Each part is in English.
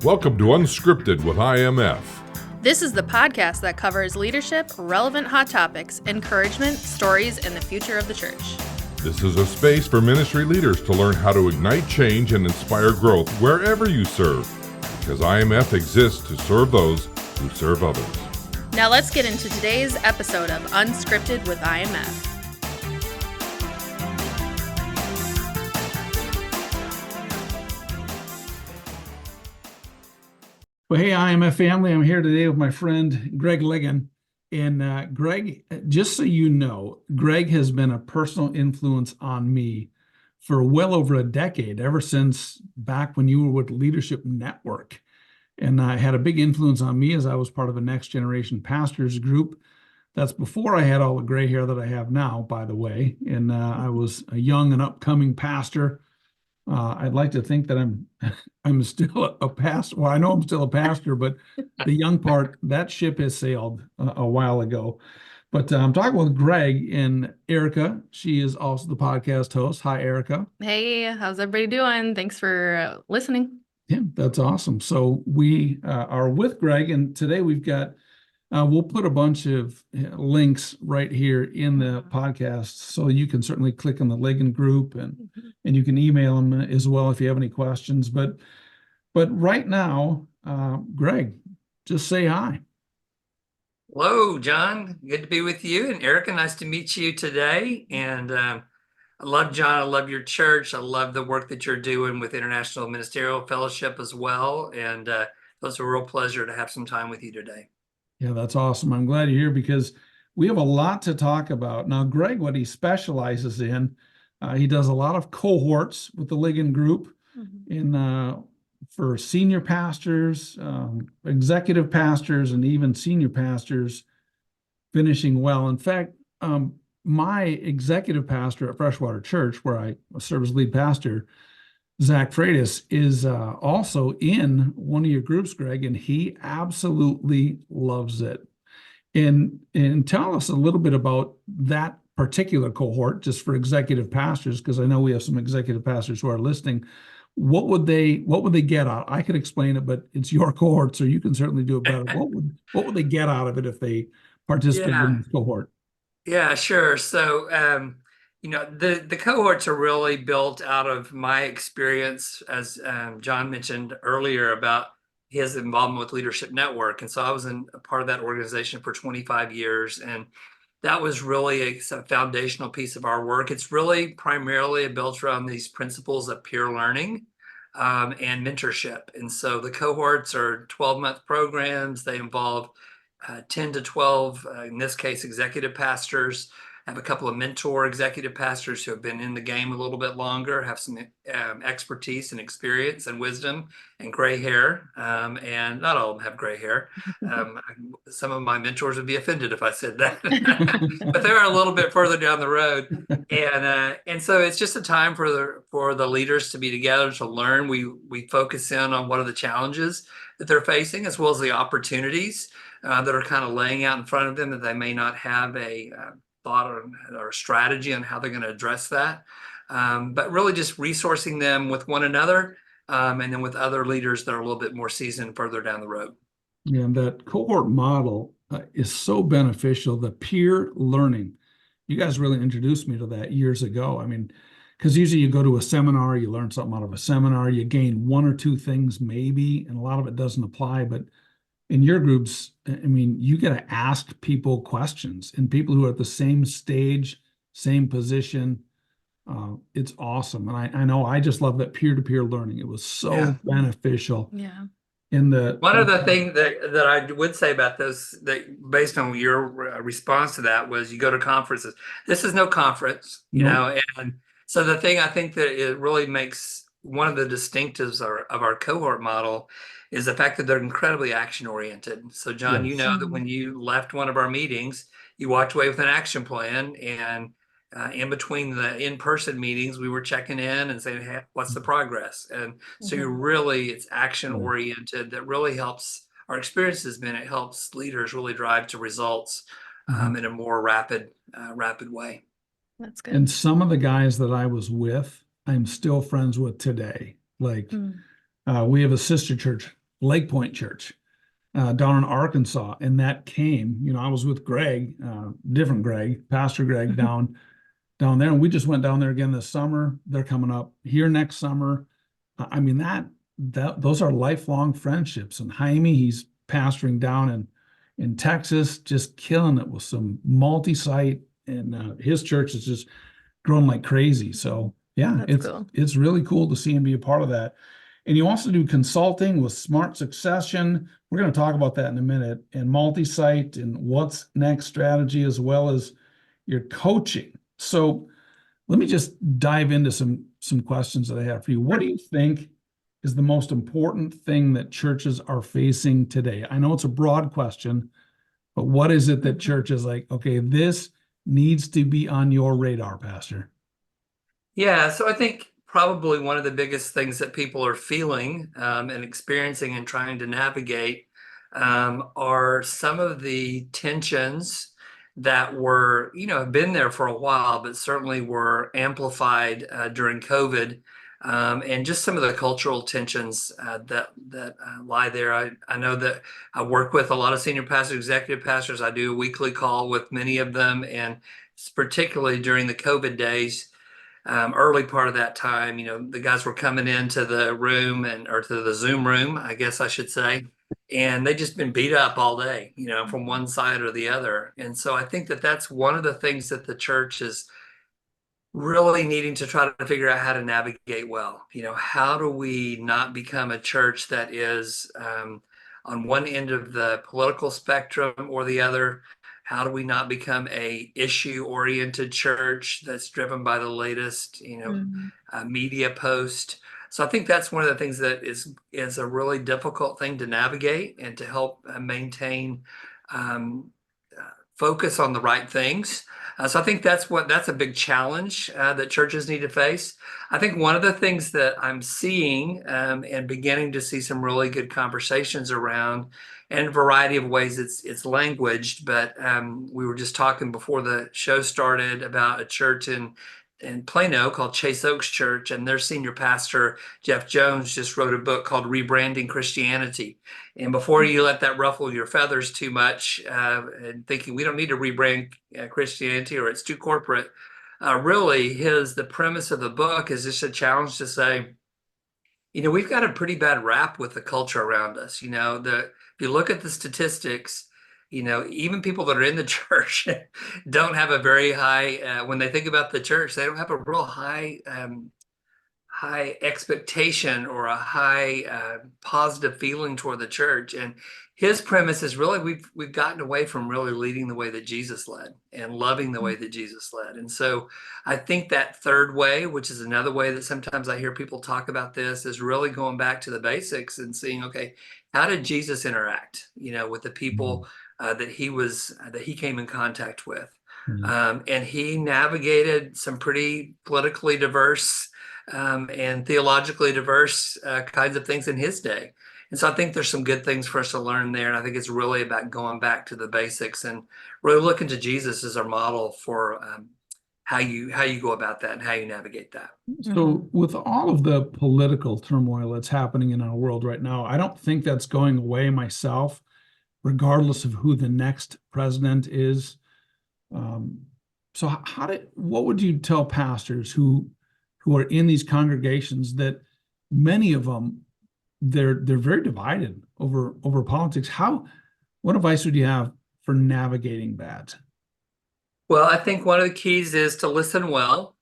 Welcome to Unscripted with IMF. This is the podcast that covers leadership, relevant hot topics, encouragement, stories, and the future of the church. This is a space for ministry leaders to learn how to ignite change and inspire growth wherever you serve, because IMF exists to serve those who serve others. Now let's get into today's episode of Unscripted with IMF. Well, hey, IMF family, I'm here today with my friend, Greg Ligon. And Greg, just so you know, Greg has been a personal influence on me for well over a decade, ever since back when you were with Leadership Network. And had a big influence on me as I was part of a next generation pastors group. That's before I had all the gray hair that I have now, by the way. And I was a young and upcoming pastor. I'd like to think that I'm still a pastor. Well, I know I'm still a pastor, but the young part, that ship has sailed a while ago. But I'm talking with Greg and Erica. She is also the podcast host. Hi, Erica. Hey, how's everybody doing? Thanks for listening. Yeah, that's awesome. So we are with Greg, and today we've got, we'll put a bunch of links right here in the podcast, so you can certainly click on the Ligon Group, and you can email them as well if you have any questions. But right now, Greg, just say hi. Hello, John. Good to be with you. And Erica, nice to meet you today. And I love John. I love your church. I love the work that you're doing with International Ministerial Fellowship as well. And it was a real pleasure to have some time with you today. Yeah, that's awesome. I'm glad you're here because we have a lot to talk about. Now, Greg, what he specializes in, he does a lot of cohorts with the Ligon Group for senior pastors, executive pastors, and even senior pastors finishing well. In fact, my executive pastor at Freshwater Church, where I serve as lead pastor, Zach Freitas, is also in one of your groups, Greg, and he absolutely loves it. And tell us a little bit about that particular cohort, just for executive pastors, because I know we have some executive pastors who are listening. What would they get out? I could explain it, but it's your cohort, so you can certainly do it better. What would they get out of it if they participated in this cohort? Yeah, sure. So, the cohorts are really built out of my experience, as John mentioned earlier, about his involvement with Leadership Network. And so I was a part of that organization for 25 years. And that was really a foundational piece of our work. It's really primarily built around these principles of peer learning and mentorship. And so the cohorts are 12-month programs. They involve 10 to 12, in this case, executive pastors. I have a couple of mentor executive pastors who have been in the game a little bit longer, have some expertise and experience and wisdom and gray hair. And not all of them have gray hair. Some of my mentors would be offended if I said that, but they're a little bit further down the road. And so it's just a time for the leaders to be together to learn. We focus in on what are the challenges that they're facing, as well as the opportunities that are kind of laying out in front of them that they may not have a thought or strategy on how they're going to address that. But really just resourcing them with one another and then with other leaders that are a little bit more seasoned further down the road. Yeah, and that cohort model is so beneficial. The peer learning, you guys really introduced me to that years ago. I mean, because usually you go to a seminar, you learn something out of a seminar, you gain one or two things maybe, and a lot of it doesn't apply. But in your groups, I mean, you got to ask people questions, and people who are at the same stage, same position. It's awesome. And I know I just love that peer-to-peer learning. It was so beneficial. Yeah. One of the things that I would say about those, that based on your response to that, was you go to conferences. This is no conference, you know, and so the thing I think that it really makes one of the distinctives of our cohort model is the fact that they're incredibly action oriented. So John, you know that when you left one of our meetings, you walked away with an action plan, and in between the in-person meetings, we were checking in and saying, hey, what's the progress? And so it's action oriented. That really helps. Our experience has been, it helps leaders really drive to results in a more rapid way. That's good. And some of the guys that I was with, I'm still friends with today. Like we have a sister church Lake Point Church down in Arkansas, and that came. I was with Greg, different Greg, Pastor Greg, down there, and we just went down there again this summer. They're coming up here next summer. I mean that those are lifelong friendships. And Jaime, he's pastoring down in Texas, just killing it with some multi-site, and his church is just growing like crazy. So yeah, That's cool. It's really cool to see and be a part of that. And you also do consulting with Smart Succession. We're going to talk about that in a minute, and multi-site and what's next strategy, as well as your coaching. So let me just dive into some questions that I have for you. What do you think is the most important thing that churches are facing today? I know it's a broad question, but what is it that church is like, okay, this needs to be on your radar, Pastor? Yeah, so I think probably one of the biggest things that people are feeling and experiencing and trying to navigate are some of the tensions that were, have been there for a while, but certainly were amplified during COVID, and just some of the cultural tensions that lie there. I know that I work with a lot of senior pastors, executive pastors. I do a weekly call with many of them, and particularly during the COVID days. Early part of that time, the guys were coming into the room or to the Zoom room, I guess I should say, and they just been beat up all day, from one side or the other. And so I think that that's one of the things that the church is really needing to try to figure out how to navigate well. How do we not become a church that is on one end of the political spectrum or the other? How do we not become a issue-oriented church that's driven by the latest, media post? So I think that's one of the things that is a really difficult thing to navigate and to help maintain focus on the right things. So I think that's a big challenge that churches need to face. I think one of the things that I'm seeing and beginning to see some really good conversations around, in a variety of ways it's languaged, but we were just talking before the show started about a church in Plano called Chase Oaks Church, and their senior pastor, Jeff Jones, just wrote a book called Rebranding Christianity. And before you let that ruffle your feathers too much, and thinking we don't need to rebrand Christianity or it's too corporate, really the premise of the book is just a challenge to say, we've got a pretty bad rap with the culture around us. If you look at the statistics, even people that are in the church don't have a very high, when they think about the church, they don't have a real high expectation or a high positive feeling toward the church. And his premise is really we've gotten away from really leading the way that Jesus led and loving the way that Jesus led. And so I think that third way, which is another way that sometimes I hear people talk about this, is really going back to the basics and seeing, okay, how did Jesus interact, with the people that he came in contact with? And he navigated some pretty politically diverse and theologically diverse kinds of things in his day. And so I think there's some good things for us to learn there. And I think it's really about going back to the basics and really looking to Jesus as our model for how you go about that and how you navigate that. So with all of the political turmoil that's happening in our world right now, I don't think that's going away myself, regardless of who the next president is. So what would you tell pastors who are in these congregations that many of them, they're very divided over politics? What advice would you have for navigating that? Well, I think one of the keys is to listen well.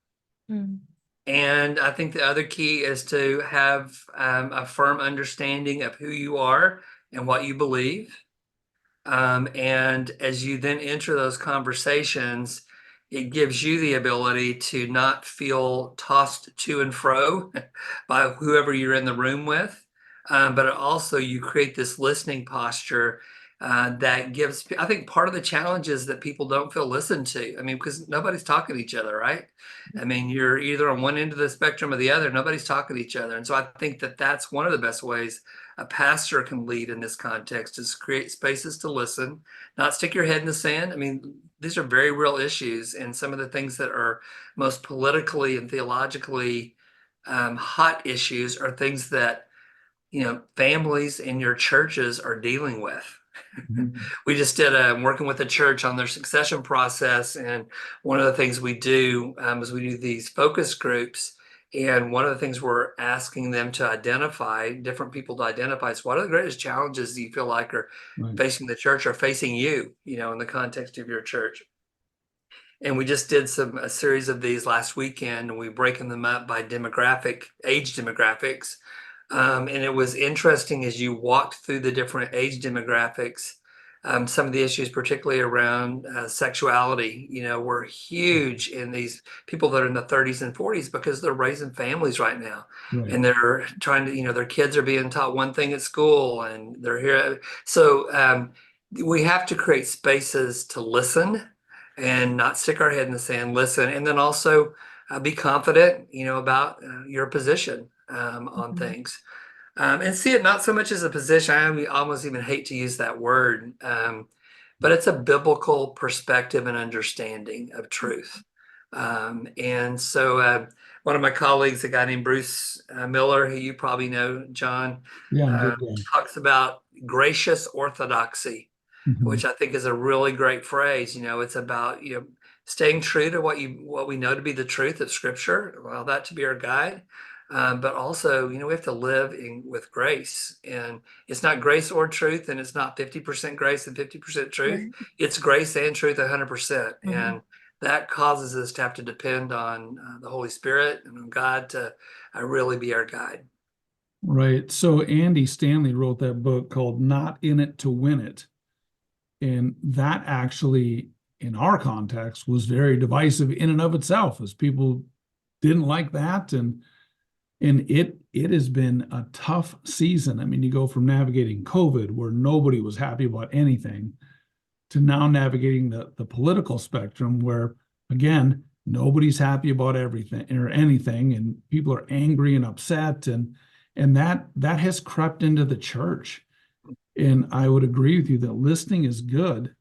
And I think the other key is to have a firm understanding of who you are and what you believe. And as you then enter those conversations, it gives you the ability to not feel tossed to and fro by whoever you're in the room with. But also you create this listening posture that gives, I think part of the challenge is that people don't feel listened to. I mean, because nobody's talking to each other, right? I mean, you're either on one end of the spectrum or the other, nobody's talking to each other. And so I think that that's one of the best ways a pastor can lead in this context, is create spaces to listen, not stick your head in the sand. I mean, these are very real issues, and some of the things that are most politically and theologically hot issues are things that families in your churches are dealing with. Mhm. We just did working with the church on their succession process, and one of the things we do is we do these focus groups, and one of the things we're asking them to identify, different people to identify, is what are the greatest challenges you feel like are Right. facing the church or facing you, in the context of your church. And we just did a series of these last weekend, and we breaking them up by age demographics. And it was interesting as you walked through the different age demographics. Some of the issues, particularly around sexuality, were huge in these people that are in the 30s and 40s because they're raising families right now. Right. And they're trying to, their kids are being taught one thing at school and they're here. So we have to create spaces to listen and not stick our head in the sand, listen, and then also be confident, about your position on things. And see it not so much as a position. I almost even hate to use that word, but it's a biblical perspective and understanding of truth. And so one of my colleagues, a guy named Bruce Miller, who you probably know, John, Yeah, uh, good guy. talks about gracious orthodoxy, Mhm. which I think is a really great phrase. It's about, staying true to what we know to be the truth of Scripture, allow that to be our guide. But also, we have to live with grace, and it's not grace or truth, and it's not 50% grace and 50% truth. Right. It's grace and truth 100%, Mhm. and that causes us to have to depend on the Holy Spirit and on God to really be our guide. Right. So Andy Stanley wrote that book called Not in It to Win It. And that actually, in our context, was very divisive in and of itself, as people didn't like that. And it has been a tough season. I mean, you go from navigating COVID, where nobody was happy about anything, to now navigating the political spectrum, where again, nobody's happy about everything or anything, and people are angry and upset, and that has crept into the church. And I would agree with you that listening is good,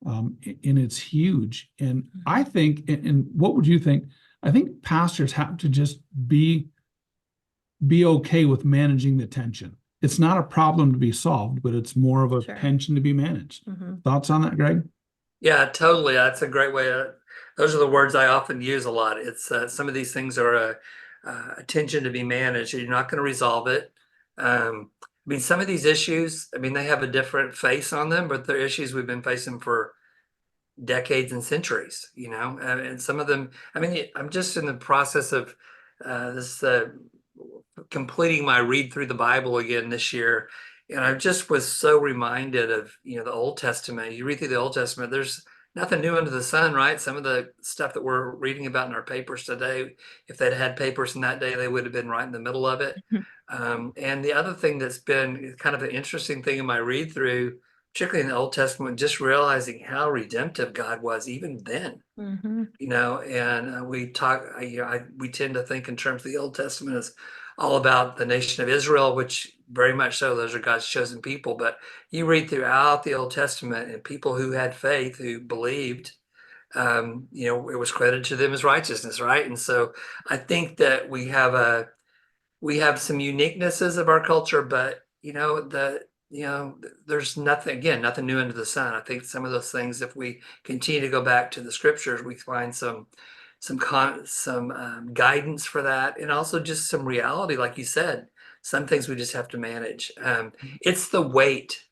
and it's huge. And I think, and what would you think? I think pastors have to just be okay with managing the tension. It's not a problem to be solved, but it's more of a Sure. tension to be managed. Mhm. Thoughts on that, Greg? Yeah, totally. That's a great way. Those are the words I often use a lot. It's some of these things are a tension to be managed. You're not going to resolve it. I mean, some of these issues, I mean, they have a different face on them, but they're issues we've been facing for decades and centuries, and some of them, I mean, I'm just in the process of this completing my read through the Bible again this year. And I just was so reminded of, the Old Testament. You read through the Old Testament, there's nothing new under the sun, right? Some of the stuff that we're reading about in our papers today, if they'd had papers in that day, they would have been right in the middle of it. And the other thing that's been kind of an interesting thing in my read through, particularly in the Old Testament, just realizing how redemptive God was even then. Mhm. And we talk, we tend to think in terms of the Old Testament as all about the nation of Israel, which very much so, those are God's chosen people. But you read throughout the Old Testament and people who had faith, who believed, it was credited to them as righteousness, right? And so I think that we have some uniquenesses of our culture, but there's nothing new under the sun. I think some of those things, if we continue to go back to the scriptures, we find some guidance for that, and also just some reality, like you said, some things we just have to manage. It's the weight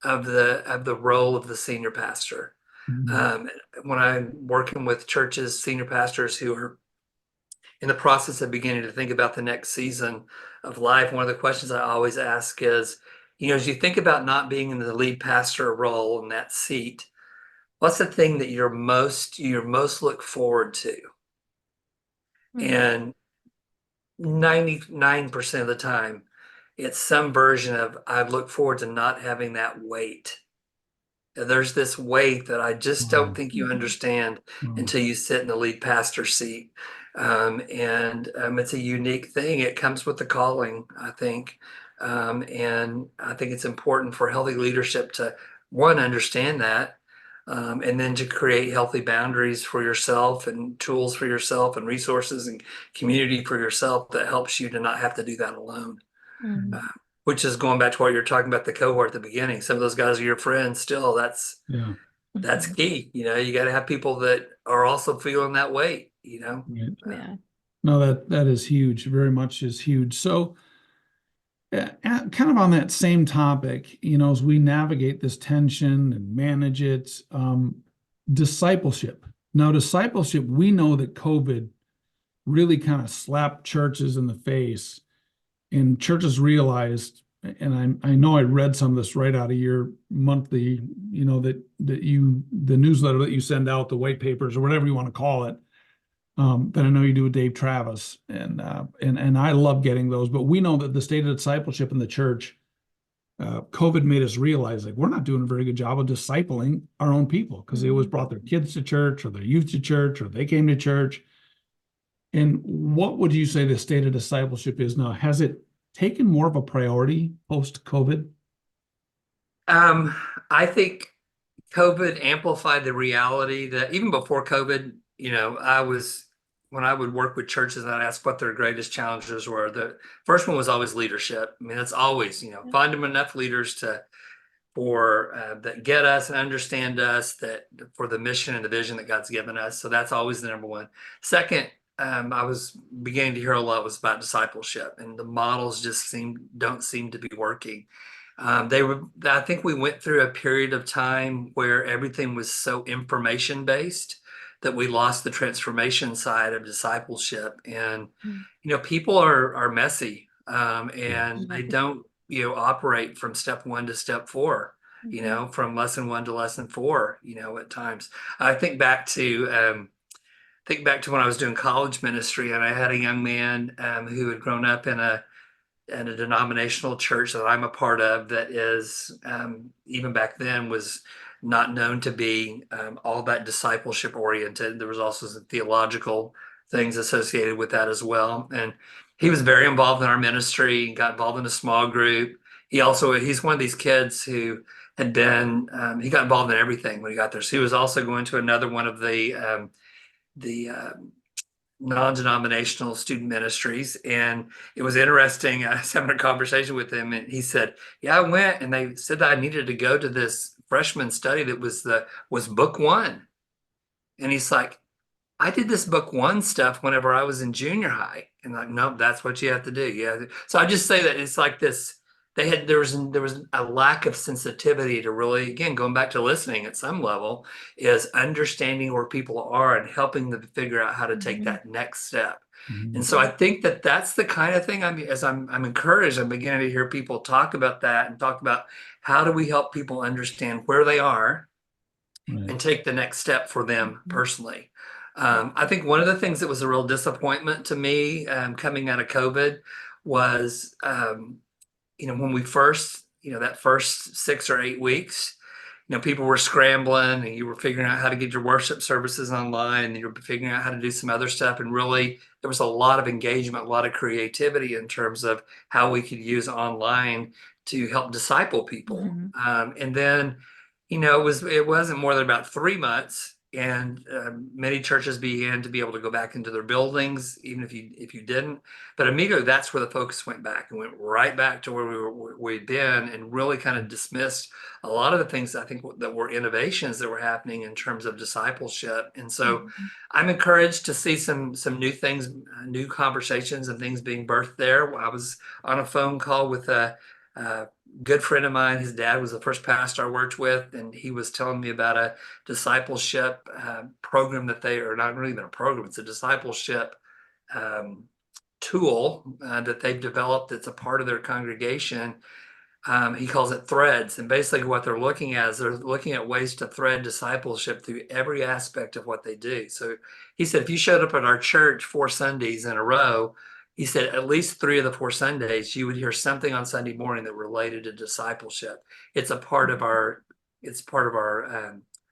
of the role of the senior pastor. Mhm. When I'm working with churches, senior pastors who are in the process of beginning to think about the next season of life, one of the questions I always ask is, as you think about not being in the lead pastor role in that seat, what's the thing that you're most look forward to? Mhm. And 99% of the time, it's some version of I look forward to not having that weight. There's this weight that I just don't Wow. think you Mhm. understand Wow. until you sit in the lead pastor seat. And it's a unique thing. It comes with the calling, I think. And I think it's important for healthy leadership to, one, understand that, and then to create healthy boundaries for yourself and tools for yourself and resources and community for yourself that helps you to not have to do that alone. Mhm. which is going back to what you're talking about, the cohort at the beginning. Some of those guys are your friends still. That's key. You got to have people that are also feeling that weight, Right. Yeah. No, that is huge. Very much is huge. So, kind of on that same topic, as we navigate this tension and manage it, discipleship. Now, discipleship, we know that COVID really kind of slapped churches in the face, and churches realized, and I know I read some of this right out of your monthly, that the newsletter that you send out, the white papers or whatever you want to call it, that I know you do with Dave Travis, and I love getting those. But we know that the state of discipleship in the church, COVID made us realize we're not doing a very good job of discipling our own people, because they always brought their kids to church or their youth to church or they came to church. And what would you say the state of discipleship is now? Has it taken more of a priority post-COVID? I think COVID amplified the reality that even before COVID, when I would work with churches and I'd ask what their greatest challenges were, the first one was always leadership. I mean, that's always, find them enough leaders that get us and understand us, that for the mission and the vision that God's given us. So that's always the number one. Second, I was beginning to hear a lot was about discipleship, and the models just don't seem to be working. I think we went through a period of time where everything was so information based that we lost the transformation side of discipleship. And, people are messy, and they don't, operate from step one to step four, from lesson 1 to lesson 4, at times. I think back to when I was doing college ministry, and I had a young man who had grown up in a denominational church that I'm a part of that is, even back then, was not known to be all that discipleship oriented. There was also some theological things associated with that as well. And he was very involved in our ministry, got involved in a small group. He's one of these kids who had been, he got involved in everything when he got there. So he was also going to another one of the non-denominational student ministries. And it was interesting. I was having a conversation with him, and he said, yeah, I went, and they said that I needed to go to this freshman study that was book 1. And he's like, I did this book 1 stuff whenever I was in junior high. And like, nope, that's what you have to do. Yeah. So I just say that it's like this, there was a lack of sensitivity to really, again, going back to listening at some level, is understanding where people are and helping them figure out how to take that next step. And so I think that that's the kind of thing I'm encouraged. I'm beginning to hear people talk about that and talk about how do we help people understand where they are and take the next step for them personally. I think one of the things that was a real disappointment to me coming out of COVID was, when we first, that first 6 or 8 weeks, people were scrambling, and you were figuring out how to get your worship services online, and you were figuring out how to do some other stuff. And really, there was a lot of engagement, a lot of creativity in terms of how we could use online to help disciple people. And then, it wasn't more than about 3 months, and many churches began to be able to go back into their buildings, even if you didn't. But immediately, that's where the focus went back, and went right back to where we'd been, and really kind of dismissed a lot of the things I think that were innovations that were happening in terms of discipleship. And so I'm encouraged to see some new things, new conversations and things being birthed there. I was on a phone call with a good friend of mine. His dad was the first pastor I worked with, and he was telling me about a discipleship program that they are not really even a program. It's a discipleship tool that they've developed. That's a part of their congregation. He calls it Threads. And basically what they're looking at is they're looking at ways to thread discipleship through every aspect of what they do. So he said, if you showed up at our church 4 Sundays in a row, he said at least 3 of the 4 Sundays, you would hear something on Sunday morning that related to discipleship. It's a part of our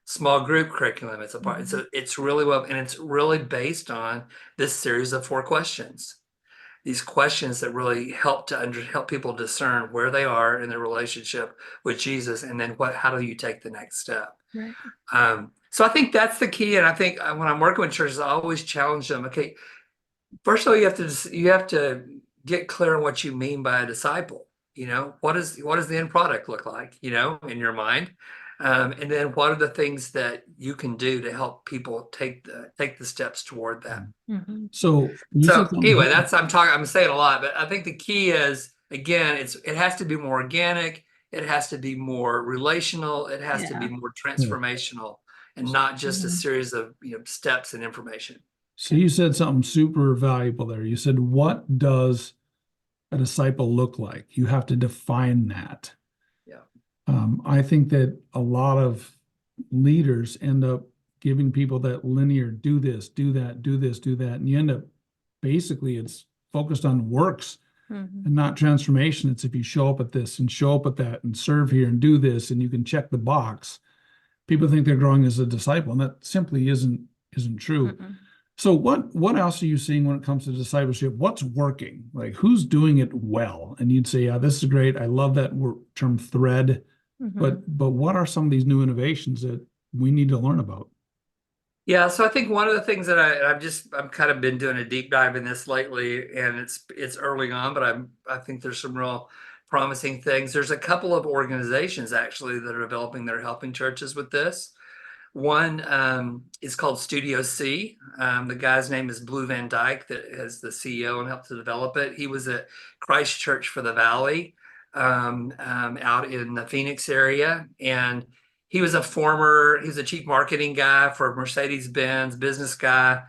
small group curriculum. It's a part. It's really well, and it's really based on this series of 4 questions. These questions that really help people discern where they are in their relationship with Jesus, and then how do you take the next step? Right. So I think that's the key. And I think when I'm working with churches, I always challenge them. Okay, first of all, you have to get clear on what you mean by a disciple. what does the end product look like, in your mind? And then what are the things that you can do to help people take the steps toward that? Mhm. So you said So something. anyway, I'm saying a lot, but I think the key is, again, it has to be more organic, it has to be more relational, it has to be more transformational, and not just a series of steps and information. So you said something super valuable there. You said, what does a disciple look like? You have to define that. Yeah. I think that a lot of leaders end up giving people that linear, do this, do that, do this, do that. And you end up basically it's focused on works and not transformation. It's if you show up at this and show up at that and serve here and do this and you can check the box. People think they're growing as a disciple, and that simply isn't true. So what else are you seeing when it comes to discipleship? What's working? Like, who's doing it well? And you'd say, yeah, this is great. I love that term thread. But what are some of these new innovations that we need to learn about? Yeah, so I think one of the things that I've kind of been doing a deep dive in this lately, and it's early on, but I think there's some real promising things. There's a couple of organizations actually that are developing that are helping churches with this. One is called Studio C. The guy's name is Blue Van Dyke, that is the CEO and helped to develop it. He was at Christ Church for the Valley out in the Phoenix area, and he was a chief marketing guy for Mercedes-Benz, business guy,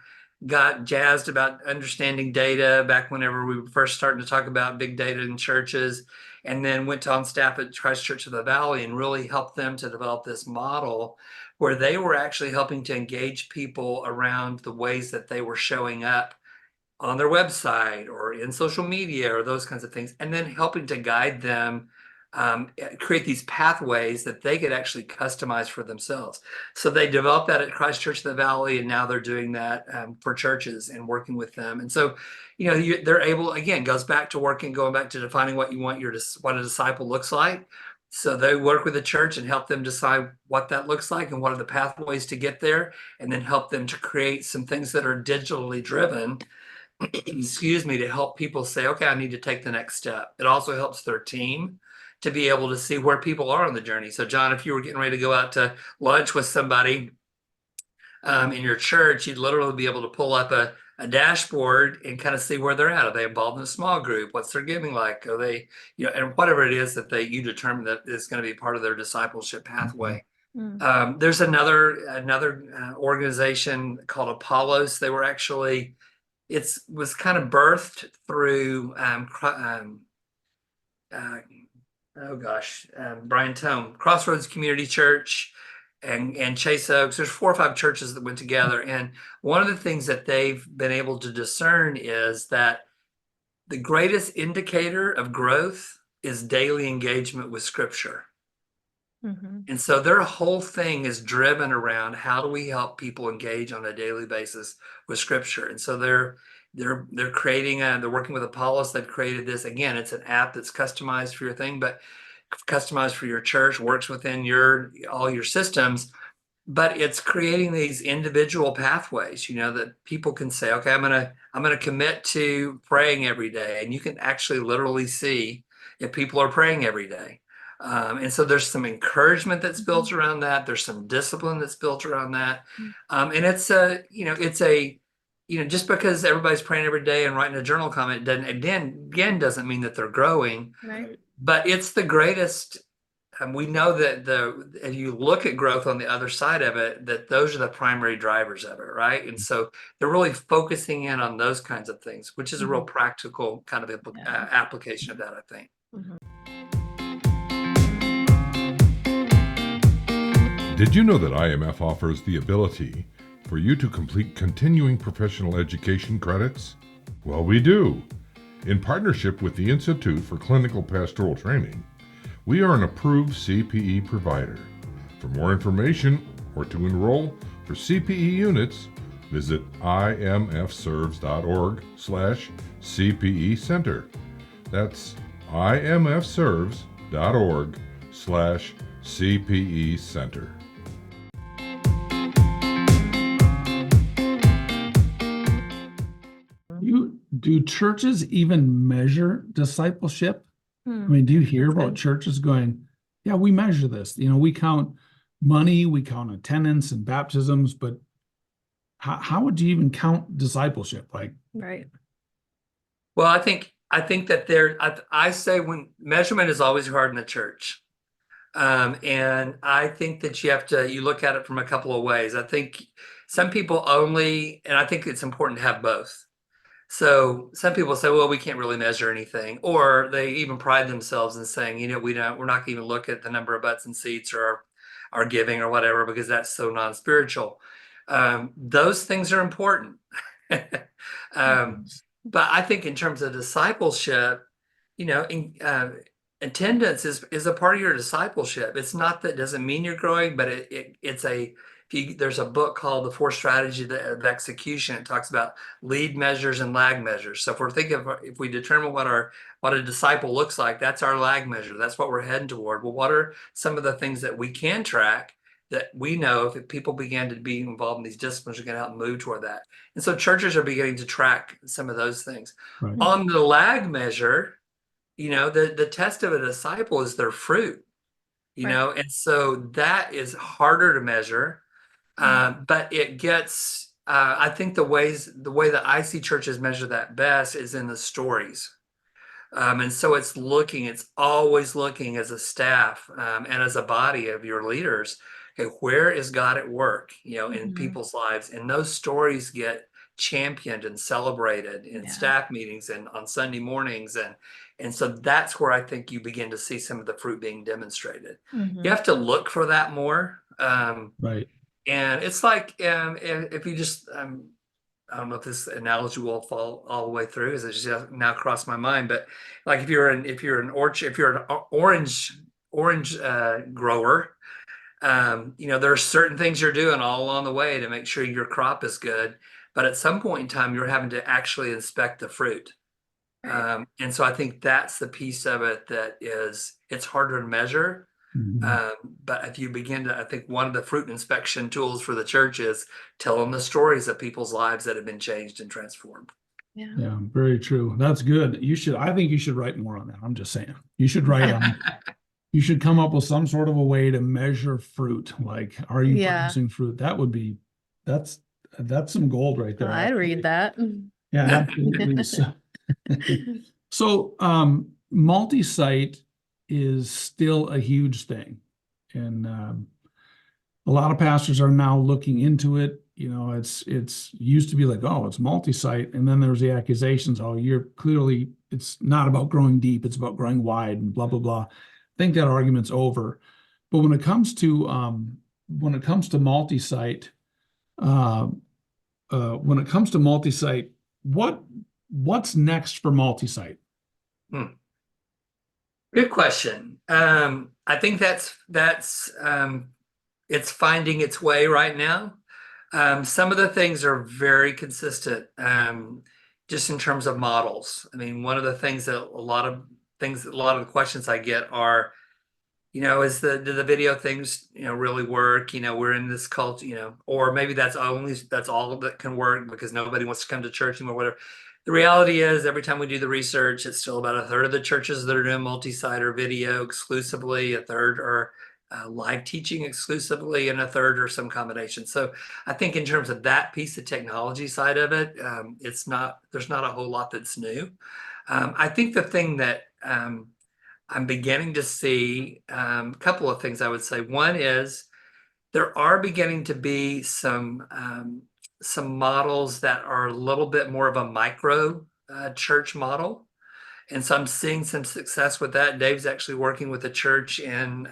got jazzed about understanding data back whenever we were first starting to talk about big data in churches, and then went on staff at Christ Church of the Valley and really helped them to develop this model where they were actually helping to engage people around the ways that they were showing up on their website or in social media or those kinds of things, and then helping to guide them create these pathways that they could actually customize for themselves. So they developed that at Christ Church of the Valley, and now they're doing that for churches and working with them. And so, they're able, again, goes back to going back to defining what you want what a disciple looks like. So they work with the church and help them decide what that looks like and what are the pathways to get there, and then help them to create some things that are digitally driven, excuse me, to help people say, okay, I need to take the next step. It also helps their team to be able to see where people are on the journey. So John, if you were getting ready to go out to lunch with somebody in your church, you'd literally be able to pull up a dashboard and kind of see where they're at. Are they involved in a small group? What's their giving like? Are they, and whatever it is that you determine that is going to be part of their discipleship pathway. There's another organization called Apollos. They were actually, was kind of birthed through Brian Tome, Crossroads Community Church and Chase Oaks. There's 4 or 5 churches that went together. And one of the things that they've been able to discern is that the greatest indicator of growth is daily engagement with Scripture. And so their whole thing is driven around how do we help people engage on a daily basis with Scripture. And so they're creating they're working with Apollos. They've created this. Again, it's an app that's customized for your thing, but customized for your church, works within all your systems, but it's creating these individual pathways, that people can say, okay, I'm gonna commit to praying every day. And you can actually literally see if people are praying every day. And so there's some encouragement that's built around that. There's some discipline that's built around that. And it's just because everybody's praying every day and writing a journal comment doesn't mean that they're growing. Right. But it's the greatest. We know that if you look at growth on the other side of it, that those are the primary drivers of it, right? And so they're really focusing in on those kinds of things, which is a real practical kind of application of that, I think. Did you know that IMF offers the ability for you to complete continuing professional education credits? Well, we do. In partnership with the Institute for Clinical Pastoral Training, we are an approved CPE provider. For more information or to enroll for CPE units, visit imfserves.org/CPE Center. That's imfserves.org/CPE Center. Do churches even measure discipleship? I mean, do you hear That's about good. churches going, yeah, we measure this, we count money, we count attendance and baptisms, but how would you even count discipleship? Like, Right. Well, I think that I say when measurement is always hard in the church. And I think that you look at it from a couple of ways. I think some people only, and I think it's important to have both. So some people say, well, we can't really measure anything, or they even pride themselves in saying, we're not going to even look at the number of butts and seats or our giving or whatever, because that's so non-spiritual. Those things are important. um, but I think in terms of discipleship, attendance is a part of your discipleship. It's not that doesn't mean you're growing, but there's a book called The Four Strategies of Execution. It talks about lead measures and lag measures. So if we determine what a disciple looks like, that's our lag measure. That's what we're heading toward. Well, what are some of the things that we can track that we know if people began to be involved in these disciplines, are going to help move toward that? And so churches are beginning to track some of those things. right. On the lag measure, the test of a disciple is their fruit, Right. and so that is harder to measure. But it gets, I think the way that I see churches measure that best is in the stories. And so it's always looking as a staff, and as a body of your leaders, okay, where is God at work, in people's lives? And those stories get championed and celebrated in Yeah. staff meetings and on Sunday mornings. And so that's where I think you begin to see some of the fruit being demonstrated. You have to look for that more. Right. And it's like, if you just, I don't know if this analogy will fall all the way through, as it just now crossed my mind, but like if you're an orange grower, there are certain things you're doing all along the way to make sure your crop is good, but at some point in time you're having to actually inspect the fruit. Right. And so I think that's the piece of it it's harder to measure. Mhm. But if you I think one of the fruit inspection tools for the church is telling the stories of people's lives that have been changed and transformed. Yeah. Yeah, very true. That's good. I think you should write more on that. I'm just saying. You should you should come up with some sort of a way to measure fruit. Like, are you Yeah. producing fruit? That's some gold right there. I'd read that. Yeah, absolutely. So, multi-site is still a huge thing. And a lot of pastors are now looking into it. It's used to be like, oh, it's multi-site. And then there's the accusations, oh, it's not about growing deep, it's about growing wide and blah, blah, blah. I think that argument's over. But when it comes to multi-site, uh, what's next for multi-site? Good question. I think it's finding its way right now. Some of the things are very consistent, just in terms of models. I mean, one of the things that a lot of the questions I get are, do the video things, really work? We're in this culture, or maybe that's all that can work because nobody wants to come to church anymore, whatever. The reality is, every time we do the research, it's still about a third of the churches that are doing multi-site or video exclusively, a third are live teaching exclusively, and a third are some combination. So I think in terms of that piece of technology side of it, there's not a whole lot that's new. I think the thing that I'm beginning to see, a couple of things I would say. One is there are beginning to be some models that are a little bit more of a micro church model. And so I'm seeing some success with that. Dave's actually working with a church in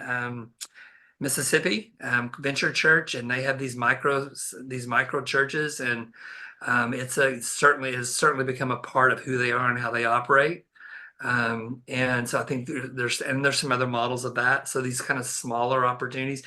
Mississippi, Venture Church, and they have these micro churches, and certainly has become a part of who they are and how they operate. And so I think there's some other models of that. So these kind of smaller opportunities.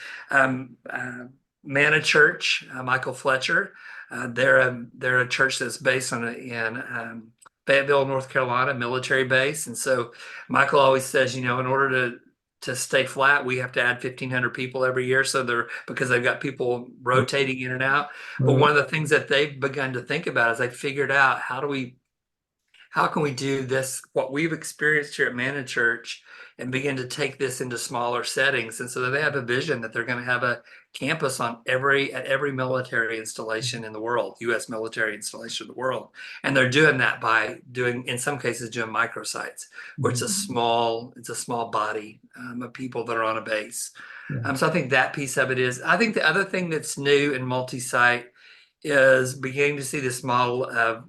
Manna Church, Michael Fletcher, they're a church that's based in Fayetteville, North Carolina, military base. And so Michael always says, in order to stay flat, we have to add 1,500 people every year. So because they've got people rotating in and out. But one of the things that they've begun to think about is they figured out how do we how can we do this, what we've experienced here at Manna Church, and begin to take this into smaller settings. And so they have a vision that they're going to have a campus at every military installation in the world, U.S. military installation in the world. And they're doing that by doing, in some cases, doing microsites, where it's a small body of people that are on a base. Yeah. So I think that piece of it is. I think the other thing that's new in multi-site is beginning to see this model of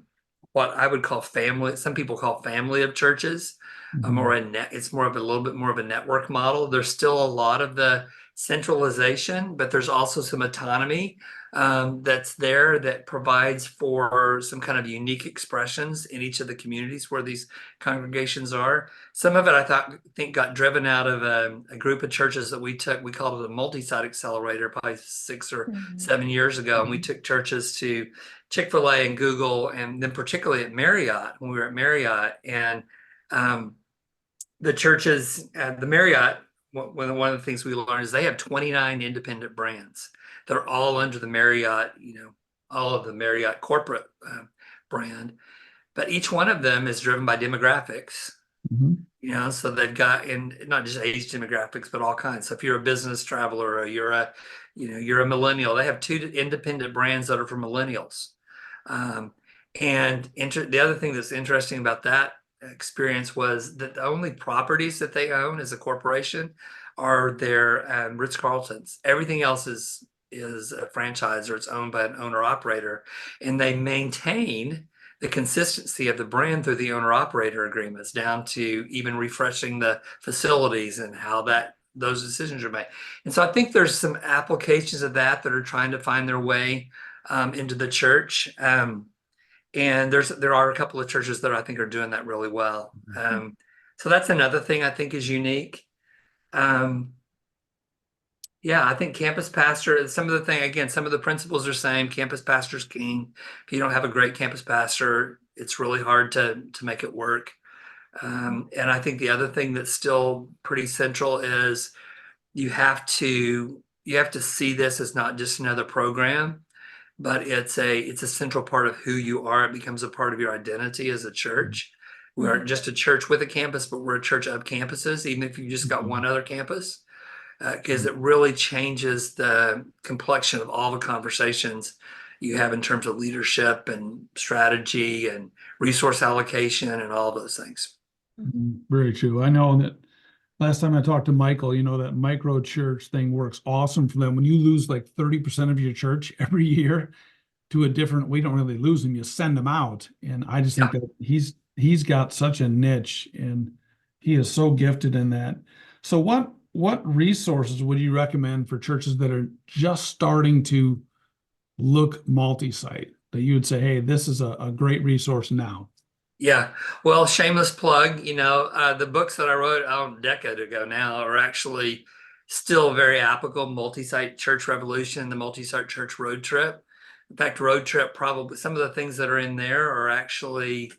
what I would call family. Some people call family of churches. It's more of a little bit more of a network model. There's still a lot of the centralization, but there's also some autonomy that's there that provides for some kind of unique expressions in each of the communities where these congregations are. Some of it I think got driven out of a group of churches that we took. We called it a multi-site accelerator probably 6 or 7 years ago. And we took churches to Chick-fil-A and Google, and then particularly at Marriott, when we were at Marriott. And the churches at the Marriott, one of the things we learned is they have 29 independent brands. They're all under the Marriott, all of the Marriott corporate brand, but each one of them is driven by demographics. So they've got, and not just age demographics, but all kinds. So if you're a business traveler or you're a millennial, they have 2 independent brands that are for millennials. The other thing that's interesting about that experience was that the only properties that they own as a corporation are their Ritz-Carltons. Everything else is a franchise, or it's owned by an owner-operator, and they maintain the consistency of the brand through the owner-operator agreements, down to even refreshing the facilities and how those decisions are made. And so I think there's some applications of that are trying to find their way into the church. And there are a couple of churches that I think are doing that really well. So that's another thing I think is unique. I think campus pastor, some of the principles are saying campus pastor's king. If you don't have a great campus pastor, it's really hard to make it work. And I think the other thing that's still pretty central is you have to see this as not just another program, but it's a central part of who you are. It becomes a part of your identity as a church. We aren't just a church with a campus, but we're a church of campuses, even if you just got one other campus, because it really changes the complexion of all the conversations you have in terms of leadership and strategy and resource allocation and all those things. Very true. I know that last time I talked to Michael, that micro church thing works awesome for them. When you lose like 30% of your church every year to a different, we don't really lose them, you send them out. And I just think that he's got such a niche, and he is so gifted in that. So what resources would you recommend for churches that are just starting to look multi-site, that you would say, hey, this is a great resource now? Yeah, well, shameless plug, the books that I wrote a decade ago now are actually still very applicable. Multi-site Church Revolution, the Multi-site Church Road Trip. In fact, Road Trip, probably some of the things that are in there are actually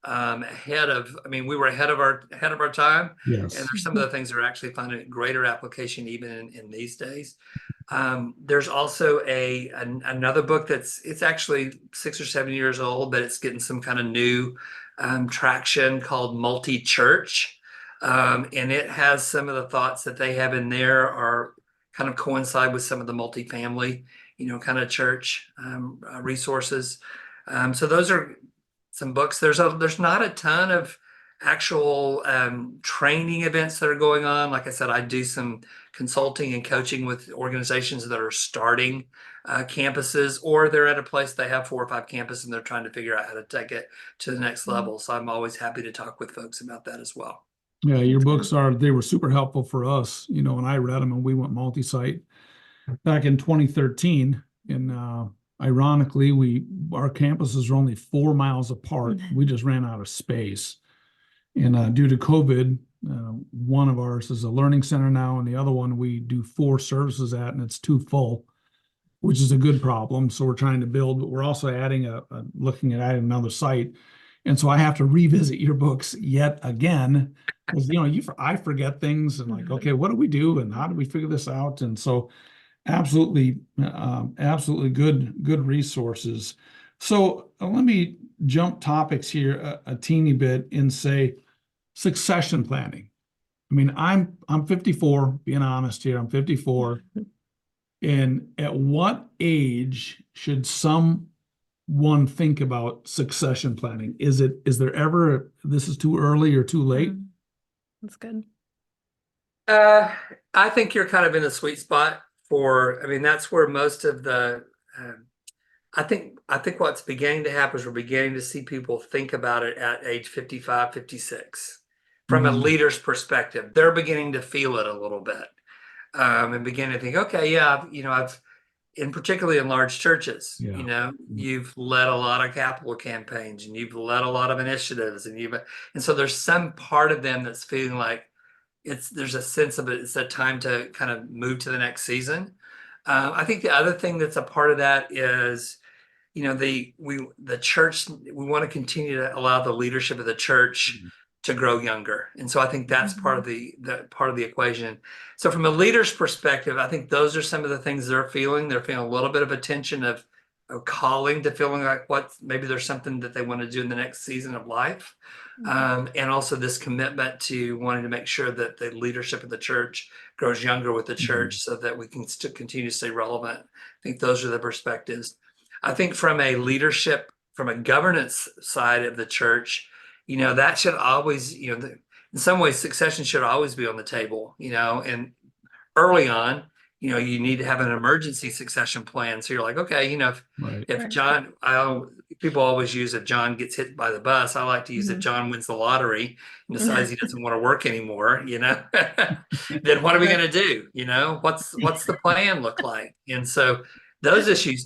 we were ahead of our time. Yes. And there's some of the things that are actually finding greater application even in these days. There's also another book it's actually 6 or 7 years old, but it's getting some kind of new traction, called Multi-Church. And it has some of the thoughts that they have in there are kind of coincide with some of the multifamily, kind of church resources. So those are some books. There's not a ton of actual training events that are going on. Like I said, I do some consulting and coaching with organizations that are starting campuses, or they're at a place they have 4 or 5 campuses and they're trying to figure out how to take it to the next level. So I'm always happy to talk with folks about that as well. Yeah, your books they were super helpful for us, when I read them, and we went multi-site back in 2013. And ironically, our campuses are only 4 miles apart. We just ran out of space. And due to COVID, one of ours is a learning center now, and the other one we do 4 services at, and it's too full, which is a good problem. So we're trying to build, but we're also looking at adding another site. And so I have to revisit your books yet again, because I forget things, and like, okay, what do we do, and how do we figure this out? And so absolutely good resources. So let me jump topics here a teeny bit and say succession planning. I mean, I'm 54, being honest here, I'm 54. And at what age should someone think about succession planning? Is there ever, this is too early or too late? That's good. I think you're kind of in a sweet spot I mean, that's where most of I think what's beginning to happen is we're beginning to see people think about it at age 55, 56. From a leader's perspective, they're beginning to feel it a little bit. And begin to think, okay, yeah, I've in particularly in large churches, you've led a lot of capital campaigns and you've led a lot of initiatives and so there's some part of them that's feeling like there's a sense of it's a time to kind of move to the next season. I think the other thing that's a part of that is, the church, we want to continue to allow the leadership of the church to grow younger. And so I think that's part of the part of the equation. So from a leader's perspective, I think those are some of the things they're feeling. They're feeling a little bit of a tension of calling to feeling like maybe there's something that they want to do in the next season of life. And also this commitment to wanting to make sure that the leadership of the church grows younger with the church so that we can still continue to stay relevant. I think those are the perspectives. I think from a leadership, from a governance side of the church, that should always, in some ways, succession should always be on the table, and early on, you need to have an emergency succession plan. So you're like, okay, if John, people always use if John gets hit by the bus. I like to use if John wins the lottery and decides he doesn't want to work anymore, then what are we going to do? What's the plan look like? And so those issues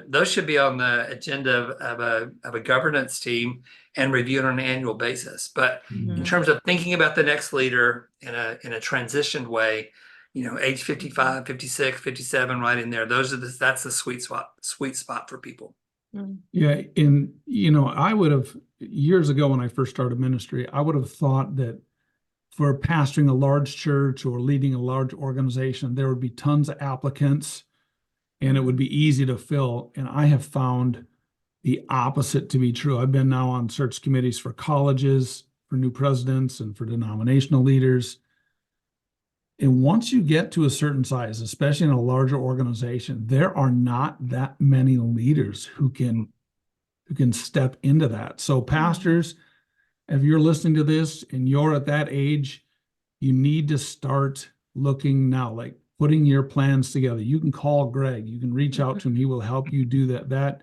those should be on the agenda of a governance team and reviewed on an annual basis. But in terms of thinking about the next leader in a transitioned way, age 55, 56, 57, right in there, that's the sweet spot for people. Yeah. And, I would have, years ago when I first started ministry, I would have thought that for pastoring a large church or leading a large organization, there would be tons of applicants and it would be easy to fill. And I have found the opposite to be true. I've been now on search committees for colleges, for new presidents, and for denominational leaders. And once you get to a certain size, especially in a larger organization, there are not that many leaders who can step into that. So pastors, if you're listening to this and you're at that age, you need to start looking now, like putting your plans together. You can call Greg, you can reach out to him. He will help you do that. That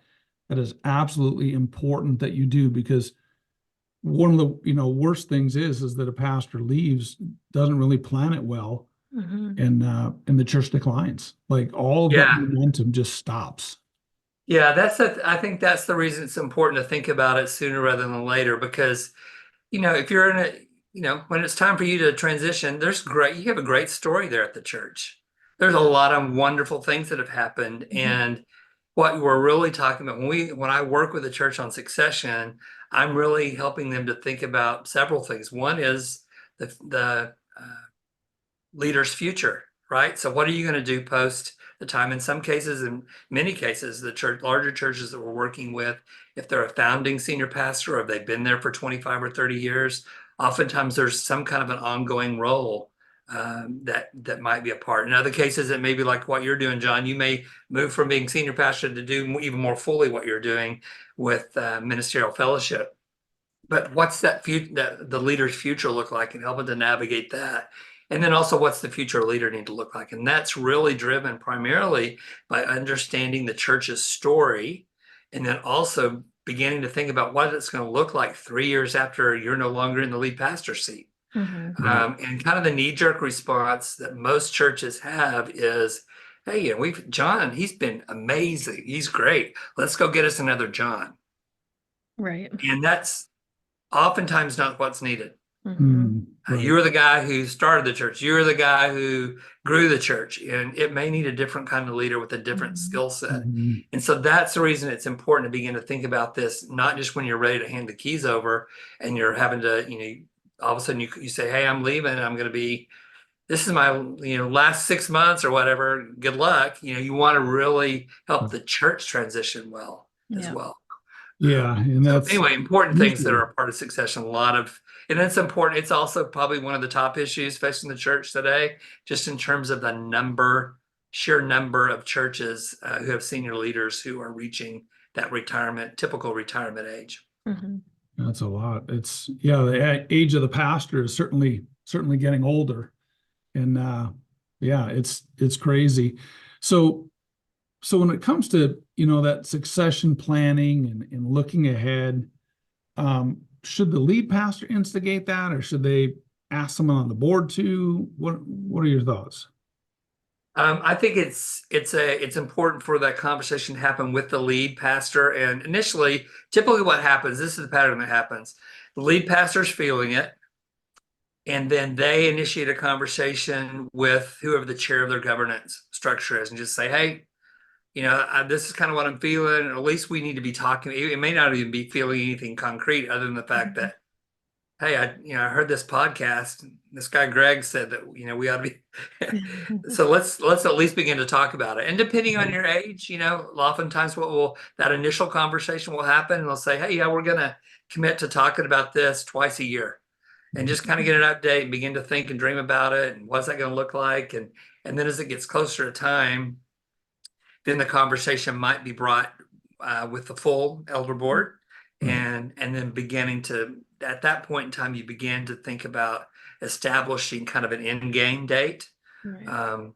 is absolutely important that you do, because one of the worst things is that a pastor leaves, doesn't really plan it well, and the church declines. Like all of that momentum just stops. Yeah, I think that's the reason it's important to think about it sooner rather than later, because if you're in when it's time for you to transition, you have a great story there at the church. There's a lot of wonderful things that have happened, and what we're really talking about when I work with the church on succession, I'm really helping them to think about several things. One is the leader's future, right? So what are you going to do post the time? In some cases, in many cases, larger churches that we're working with, if they're a founding senior pastor or if they've been there for 25 or 30 years, oftentimes there's some kind of an ongoing role that might be a part. In other cases, it may be like what you're doing, John. You may move from being senior pastor to do even more fully what you're doing with ministerial fellowship. But what's the leader's future look like, and helping to navigate that? And then also, what's the future leader need to look like? And that's really driven primarily by understanding the church's story, and then also beginning to think about what it's going to look like 3 years after you're no longer in the lead pastor seat. And kind of the knee-jerk response that most churches have is, hey, John, he's been amazing. He's great. Let's go get us another John. Right. And that's oftentimes not what's needed. Right. You're the guy who started the church. You're the guy who grew the church, and it may need a different kind of leader with a different skill set. And so that's the reason it's important to begin to think about this, not just when you're ready to hand the keys over and you're having to, all of a sudden you say, hey, I'm leaving, and I'm going to be, this is my, last 6 months or whatever. Good luck. You want to really help the church transition well as well. Yeah, and So that's anyway, important things that usually, are a part of succession. And it's important. It's also probably one of the top issues facing the church today, just in terms of the sheer number of churches who have senior leaders who are reaching that typical retirement age. Mm-hmm. that's a lot. It's the age of the pastor is certainly getting older, and yeah, it's crazy. So when it comes to that succession planning and looking ahead, should the lead pastor instigate that, or should they ask someone on the board to? What are your thoughts? I think it's important for that conversation to happen with the lead pastor. And initially, typically what happens, this is the pattern that happens. The lead pastor's feeling it, and then they initiate a conversation with whoever the chair of their governance structure is and just say, hey, this is kind of what I'm feeling. At least we need to be talking. It may not even be feeling anything concrete other than the fact that, hey, I heard this podcast. This guy Greg said that we ought to be. So let's at least begin to talk about it. And depending on your age, oftentimes that initial conversation will happen, and they'll say, hey, yeah, we're gonna commit to talking about this twice a year, and just kind of get an update and begin to think and dream about it, and what's that going to look like, and then as it gets closer to time, then the conversation might be brought with the full elder board, and then beginning to, at that point in time, you begin to think about establishing kind of an end game date. Right.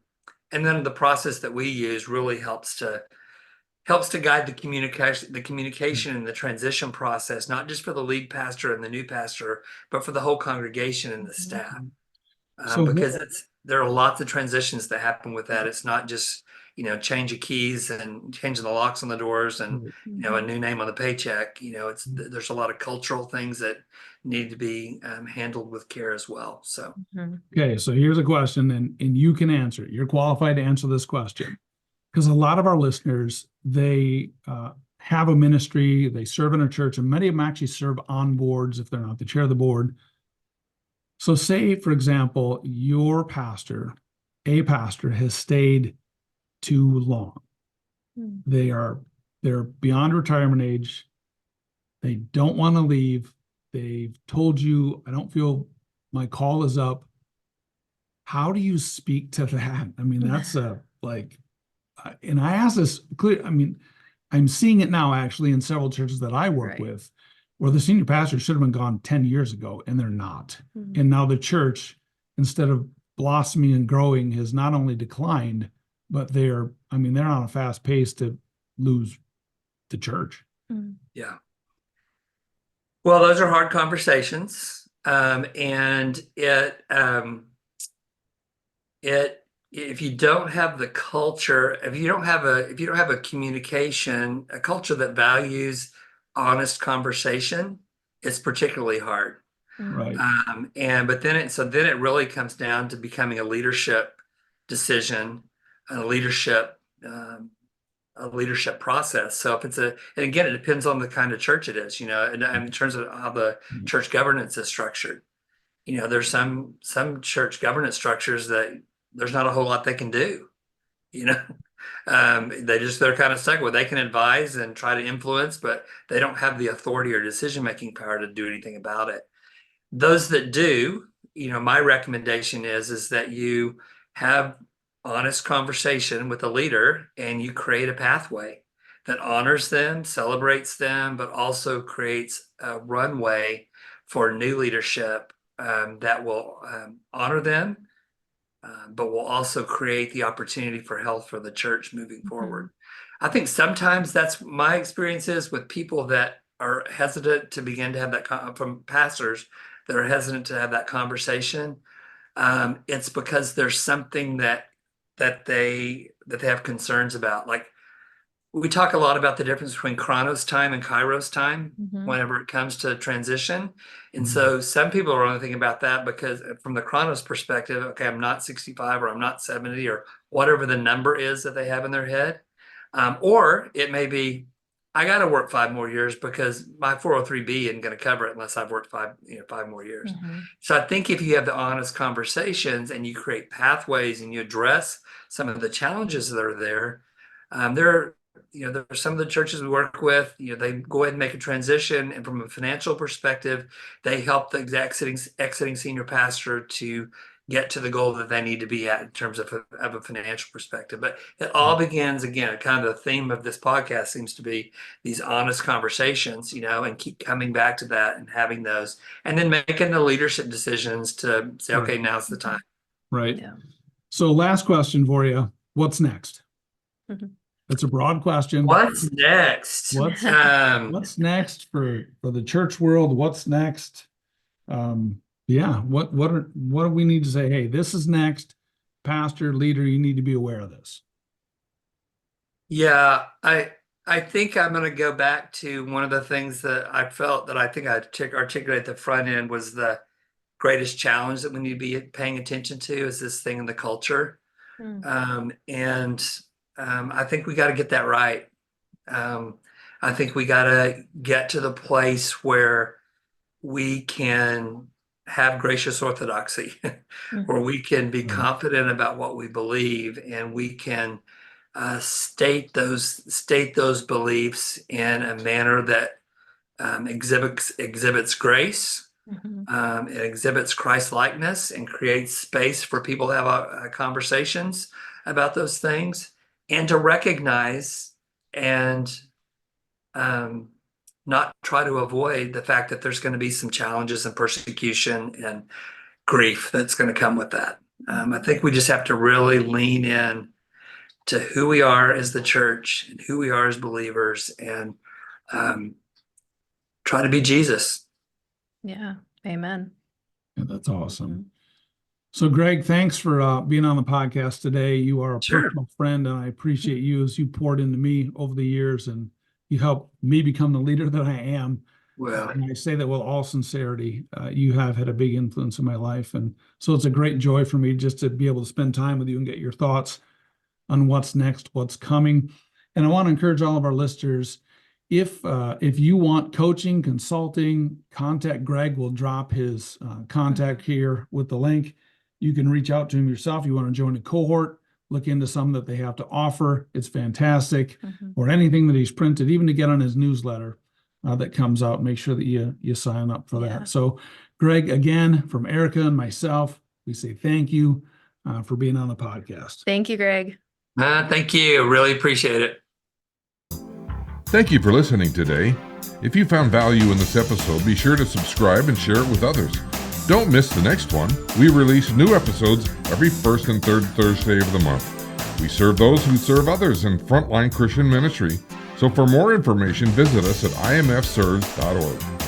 And then the process that we use really helps to guide the communication and the transition process, not just for the lead pastor and the new pastor, but for the whole congregation and the staff. So Because there are lots of transitions that happen with that. It's not just change of keys and changing the locks on the doors and a new name on the paycheck. There's a lot of cultural things that need to be handled with care as well. So okay, so here's a question, and you can answer it. You're qualified to answer this question, because a lot of our listeners, they have a ministry, they serve in a church, and many of them actually serve on boards if they're not the chair of the board. So say, for example, your pastor, a pastor, has stayed too long. They're beyond retirement age. They don't want to leave. They've told you, I don't feel my call is up. How do you speak to that? I mean, that's and I ask this clear. I mean, I'm seeing it now actually in several churches that I work with, where the senior pastor should have been gone 10 years ago, and they're not. And now the church, instead of blossoming and growing, has not only declined, but they're on a fast pace to lose the church. Yeah. Well, those are hard conversations. And if you don't have the culture, if you don't have a communication, a culture that values honest conversation, it's particularly hard. Right. But then it really comes down to becoming a leadership decision, a leadership process. So if and again, it depends on the kind of church it is, and in terms of how the church governance is structured. There's some church governance structures that there's not a whole lot they can do. They're kind of stuck with, they can advise and try to influence, but they don't have the authority or decision-making power to do anything about it. Those that do, my recommendation is that you have honest conversation with a leader, and you create a pathway that honors them, celebrates them, but also creates a runway for new leadership that will honor them, but will also create the opportunity for health for the church moving forward. I think sometimes that's my experiences with people that are hesitant to begin to have that from pastors that are hesitant to have that conversation. It's because there's something that they have concerns about. Like, we talk a lot about the difference between Chronos time and Kairos time whenever it comes to transition. And so some people are only thinking about that because from the Chronos perspective, okay, I'm not 65 or I'm not 70 or whatever the number is that they have in their head. Or it may be, I got to work 5 more years because my 403B isn't going to cover it unless I've worked 5 more years. So I think if you have the honest conversations and you create pathways and you address some of the challenges that are there, there are some of the churches we work with, they go ahead and make a transition, and from a financial perspective, they help the exiting senior pastor to get to the goal that they need to be at in terms of a financial perspective. But it all begins, again, kind of the theme of this podcast seems to be these honest conversations, and keep coming back to that and having those, and then making the leadership decisions to say, okay, now's the time. Right. Yeah. So last question for you. What's next? It's a broad question. What's next? What's next for the church world? What's next? What do we need to say? Hey, this is next. Pastor, leader, you need to be aware of this. Yeah, I think I'm going to go back to one of the things that I felt that I think I articulate at the front end was the greatest challenge that we need to be paying attention to is this thing in the culture. I think we got to get that right. I think we got to get to the place where we can have gracious orthodoxy, where we can be confident about what we believe, and we can state those beliefs in a manner that exhibits grace. It exhibits Christ-likeness and creates space for people to have conversations about those things, and to recognize and not try to avoid the fact that there's going to be some challenges and persecution and grief that's going to come with that. I think we just have to really lean in to who we are as the church and who we are as believers, and try to be Jesus. Yeah. Amen. Yeah, that's awesome. So, Greg, thanks for being on the podcast today. You are a personal friend, and I appreciate you as you poured into me over the years, and you helped me become the leader that I am. Well, and I say that with all sincerity. You have had a big influence in my life, and so it's a great joy for me just to be able to spend time with you and get your thoughts on what's next, what's coming. And I want to encourage all of our listeners, if you want coaching, consulting, contact Greg. We'll drop his contact here with the link. You can reach out to him yourself. You want to join a cohort, look into some that they have to offer. It's fantastic. Or anything that he's printed, even to get on his newsletter that comes out. Make sure that you sign up for that. So, Greg, again, from Erica and myself, we say thank you for being on the podcast. Thank you, Greg. Thank you. Really appreciate it. Thank you for listening today. If you found value in this episode, be sure to subscribe and share it with others. Don't miss the next one. We release new episodes every first and third Thursday of the month. We serve those who serve others in Frontline Christian Ministry. So for more information, visit us at imfserves.org.